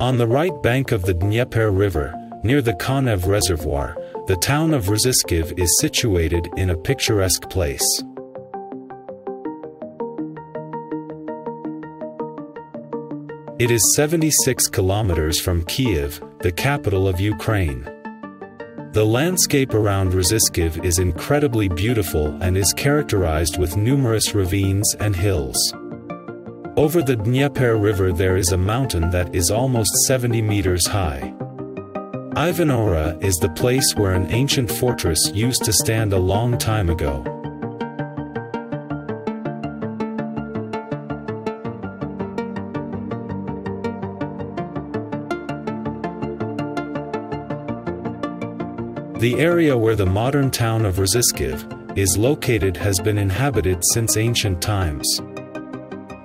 On the right bank of the Dnieper River, near the Kanev reservoir, the town of Rzhyshchiv is situated in a picturesque place. It is 76 kilometers from Kyiv, the capital of Ukraine. The landscape around Rzhyshchiv is incredibly beautiful and is characterized with numerous ravines and hills. Over the Dnieper River there is a mountain that is almost 70 meters high. Ivan-hora is the place where an ancient fortress used to stand a long time ago. The area where the modern town of Rzhyshchiv is located has been inhabited since ancient times.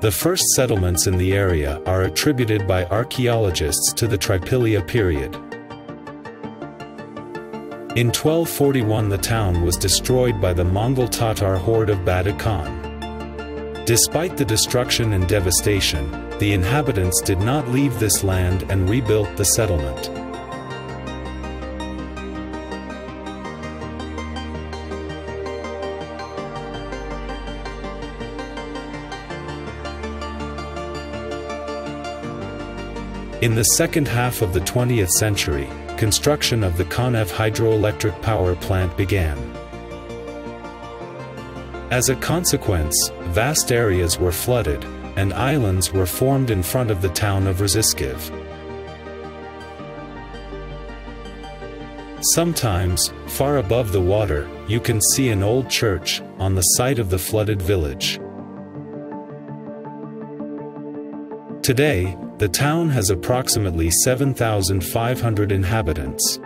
The first settlements in the area are attributed by archaeologists to the Trypillia period. In 1241 the town was destroyed by the Mongol Tatar horde of Bada Khan. Despite the destruction and devastation, the inhabitants did not leave this land and rebuilt the settlement. In the second half of the 20th century, construction of the Kanev hydroelectric power plant began. As a consequence, vast areas were flooded, and islands were formed in front of the town of Rzhyshchiv. Sometimes, far above the water, you can see an old church on the site of the flooded village. Today, the town has approximately 7,500 inhabitants.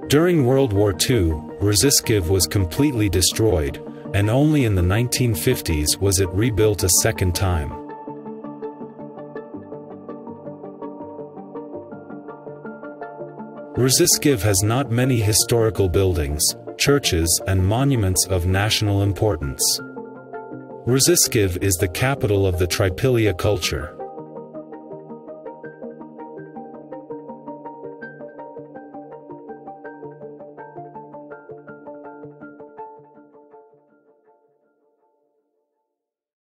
During World War II, Rzhyshchiv was completely destroyed, and only in the 1950s was it rebuilt a second time. Rzhyshchiv has not many historical buildings, churches, and monuments of national importance. Rzhyshchiv is the capital of the Trypillia culture.